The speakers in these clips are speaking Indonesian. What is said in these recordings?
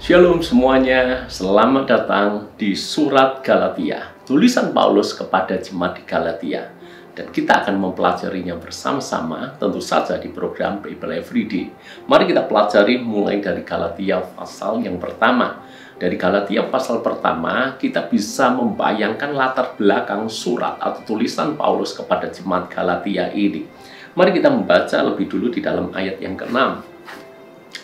Shalom semuanya, selamat datang di surat Galatia, tulisan Paulus kepada jemaat di Galatia. Dan kita akan mempelajarinya bersama-sama, tentu saja di program Bible Everyday. Mari kita pelajari mulai dari Galatia pasal yang pertama. Dari Galatia pasal pertama, kita bisa membayangkan latar belakang surat atau tulisan Paulus kepada jemaat Galatia ini. Mari kita membaca lebih dulu di dalam ayat yang ke-6.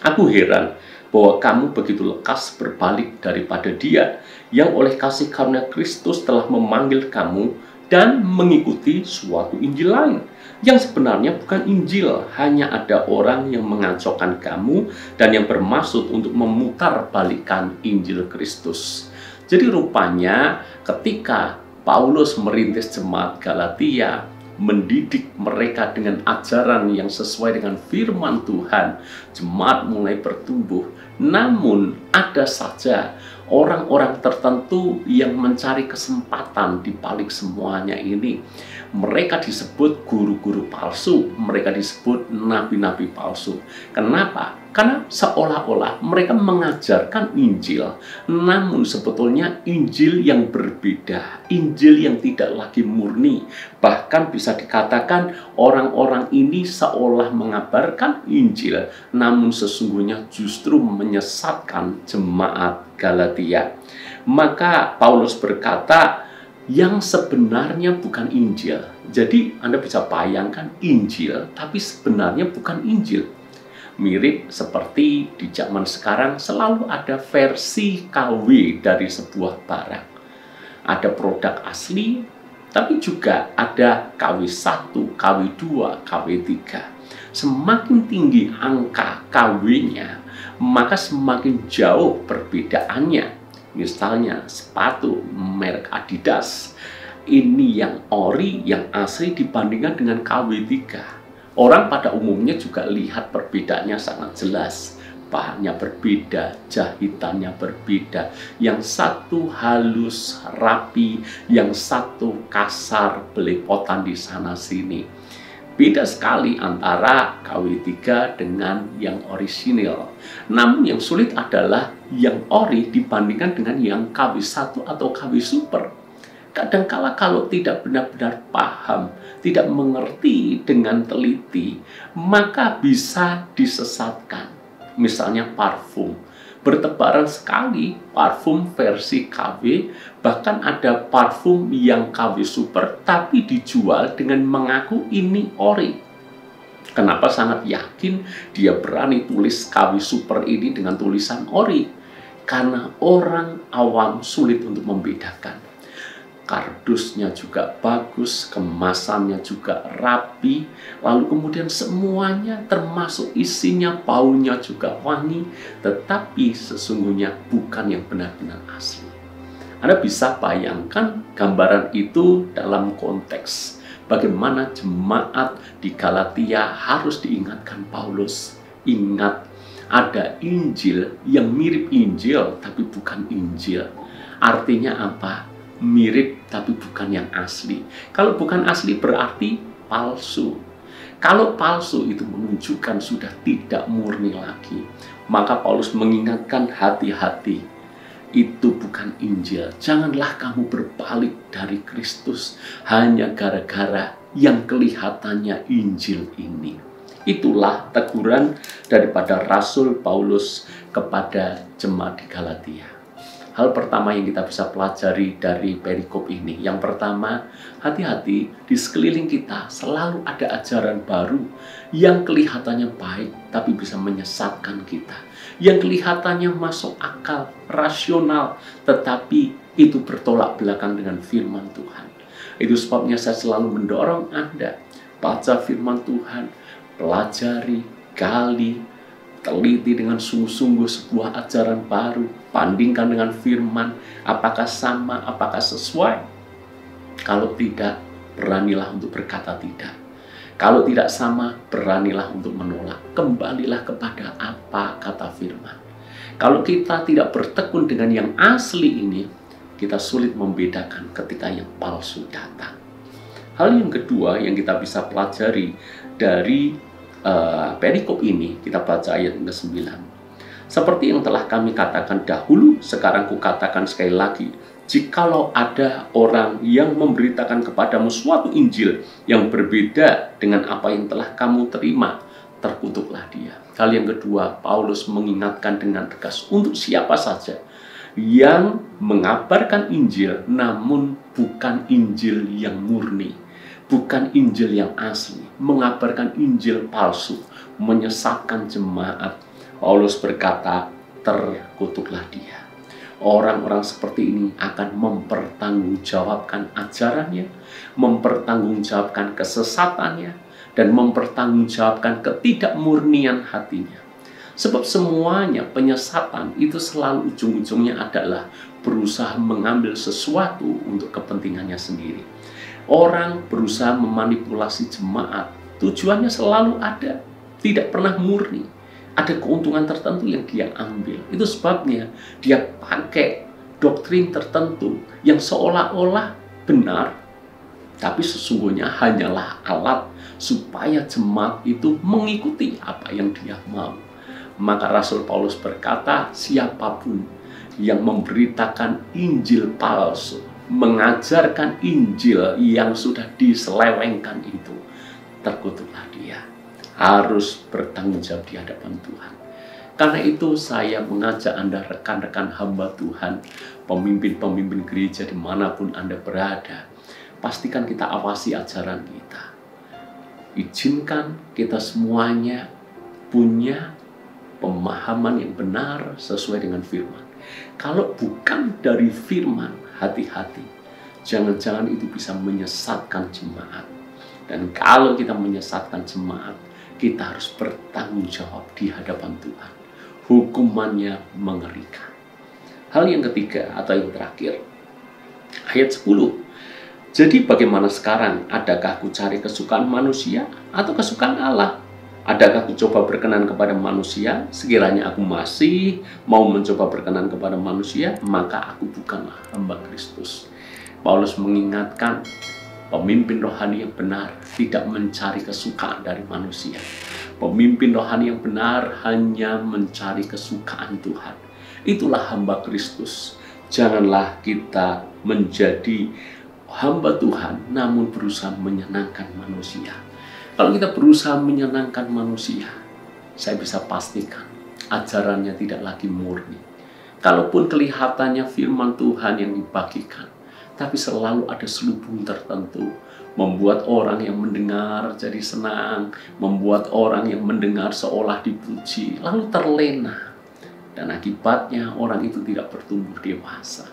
Aku heran bahwa kamu begitu lekas berbalik daripada Dia yang oleh kasih karunia Kristus telah memanggil kamu dan mengikuti suatu Injil lain yang sebenarnya bukan Injil, hanya ada orang yang mengacaukan kamu dan yang bermaksud untuk memutarbalikkan Injil Kristus. Jadi rupanya ketika Paulus merintis jemaat Galatia, mendidik mereka dengan ajaran yang sesuai dengan firman Tuhan, jemaat mulai bertumbuh. Namun ada saja orang-orang tertentu yang mencari kesempatan di balik semuanya ini. Mereka disebut guru-guru palsu, mereka disebut nabi-nabi palsu. Kenapa? Karena seolah-olah mereka mengajarkan Injil, namun sebetulnya Injil yang berbeda, Injil yang tidak lagi murni. Bahkan bisa dikatakan orang-orang ini seolah mengabarkan Injil, namun sesungguhnya justru menyesatkan jemaat Galatia. Maka Paulus berkata, yang sebenarnya bukan Injil. Jadi Anda bisa bayangkan Injil, tapi sebenarnya bukan Injil. Mirip seperti di zaman sekarang selalu ada versi KW dari sebuah barang. Ada produk asli, tapi juga ada KW1, KW2, KW3. Semakin tinggi angka KW-nya, maka semakin jauh perbedaannya. Misalnya sepatu merek Adidas, ini yang ori, yang asli dibandingkan dengan KW3. Orang pada umumnya juga lihat perbedaannya sangat jelas. Bahannya berbeda, jahitannya berbeda. Yang satu halus, rapi, yang satu kasar, belepotan di sana-sini. Beda sekali antara KW3 dengan yang orisinil. Namun yang sulit adalah yang ori dibandingkan dengan yang KW1 atau KW Super. Kadangkala kalau tidak benar-benar paham, tidak mengerti dengan teliti, maka bisa disesatkan. Misalnya parfum. Bertebaran sekali parfum versi KW, bahkan ada parfum yang KW Super tapi dijual dengan mengaku ini ori. Kenapa sangat yakin dia berani tulis KW Super ini dengan tulisan ori? Karena orang awam sulit untuk membedakan. Kardusnya juga bagus, kemasannya juga rapi, lalu kemudian semuanya termasuk isinya, baunya juga wangi, tetapi sesungguhnya bukan yang benar-benar asli. Anda bisa bayangkan gambaran itu dalam konteks bagaimana jemaat di Galatia harus diingatkan Paulus. Ingat, ada Injil yang mirip Injil tapi bukan Injil. Artinya apa? Mirip tapi bukan yang asli. Kalau bukan asli berarti palsu. Kalau palsu itu menunjukkan sudah tidak murni lagi. Maka Paulus mengingatkan hati-hati. Itu bukan Injil. Janganlah kamu berbalik dari Kristus hanya gara-gara yang kelihatannya Injil ini. Itulah teguran daripada Rasul Paulus kepada jemaat di Galatia. Hal pertama yang kita bisa pelajari dari perikop ini, yang pertama, hati-hati di sekeliling kita selalu ada ajaran baru yang kelihatannya baik tapi bisa menyesatkan kita. Yang kelihatannya masuk akal, rasional, tetapi itu bertolak belakang dengan firman Tuhan. Itu sebabnya saya selalu mendorong Anda baca firman Tuhan, pelajari, gali, teliti dengan sungguh-sungguh sebuah ajaran baru, bandingkan dengan firman, apakah sama, apakah sesuai. Kalau tidak, beranilah untuk berkata tidak. Kalau tidak sama, beranilah untuk menolak. Kembalilah kepada apa kata firman. Kalau kita tidak bertekun dengan yang asli ini, kita sulit membedakan ketika yang palsu datang. Hal yang kedua yang kita bisa pelajari dari perikop ini, kita baca ayat ke-9. Seperti yang telah kami katakan dahulu, sekarang kukatakan sekali lagi, jikalau ada orang yang memberitakan kepadamu suatu Injil yang berbeda dengan apa yang telah kamu terima, terkutuklah dia. Hal yang kedua, Paulus mengingatkan dengan tegas untuk siapa saja yang mengabarkan Injil namun bukan Injil yang murni, bukan Injil yang asli, mengabarkan Injil palsu, menyesatkan jemaat. Paulus berkata, terkutuklah dia. Orang-orang seperti ini akan mempertanggungjawabkan ajarannya, mempertanggungjawabkan kesesatannya, dan mempertanggungjawabkan ketidakmurnian hatinya. Sebab semuanya penyesatan itu selalu ujung-ujungnya adalah berusaha mengambil sesuatu untuk kepentingannya sendiri. Orang berusaha memanipulasi jemaat, tujuannya selalu ada, tidak pernah murni. Ada keuntungan tertentu yang dia ambil. Itu sebabnya dia pakai doktrin tertentu yang seolah-olah benar, tapi sesungguhnya hanyalah alat supaya jemaat itu mengikuti apa yang dia mau. Maka Rasul Paulus berkata, siapapun yang memberitakan Injil palsu, mengajarkan Injil yang sudah diselewengkan itu, terkutuklah dia. Harus bertanggung jawab di hadapan Tuhan. Karena itu saya mengajak Anda rekan-rekan hamba Tuhan, pemimpin-pemimpin gereja dimanapun Anda berada, pastikan kita awasi ajaran kita. Izinkan kita semuanya punya pemahaman yang benar sesuai dengan firman. Kalau bukan dari firman, hati-hati. Jangan-jangan itu bisa menyesatkan jemaat. Dan kalau kita menyesatkan jemaat, kita harus bertanggung jawab di hadapan Tuhan. Hukumannya mengerikan. Hal yang ketiga atau yang terakhir, ayat 10. Jadi bagaimana sekarang? Adakah aku cari kesukaan manusia atau kesukaan Allah? Adakah aku coba berkenan kepada manusia? Sekiranya aku masih mau mencoba berkenan kepada manusia, maka aku bukanlah hamba Kristus. Paulus mengingatkan, pemimpin rohani yang benar tidak mencari kesukaan dari manusia. Pemimpin rohani yang benar hanya mencari kesukaan Tuhan. Itulah hamba Kristus. Janganlah kita menjadi hamba Tuhan namun berusaha menyenangkan manusia. Kalau kita berusaha menyenangkan manusia, saya bisa pastikan ajarannya tidak lagi murni. Kalaupun kelihatannya firman Tuhan yang dibagikan, tapi selalu ada selubung tertentu, membuat orang yang mendengar jadi senang, membuat orang yang mendengar seolah dipuji, lalu terlena. Dan akibatnya orang itu tidak bertumbuh dewasa.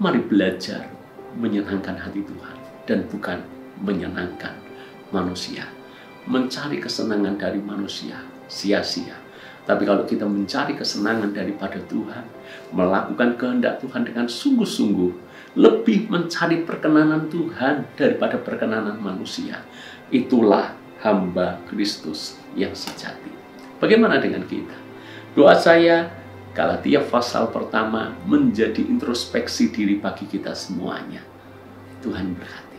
Mari belajar menyenangkan hati Tuhan dan bukan menyenangkan manusia. Mencari kesenangan dari manusia sia-sia. Tapi kalau kita mencari kesenangan daripada Tuhan, melakukan kehendak Tuhan dengan sungguh-sungguh, lebih mencari perkenanan Tuhan daripada perkenanan manusia, itulah hamba Kristus yang sejati. Bagaimana dengan kita? Doa saya, Galatia pasal pertama menjadi introspeksi diri bagi kita semuanya. Tuhan berkati.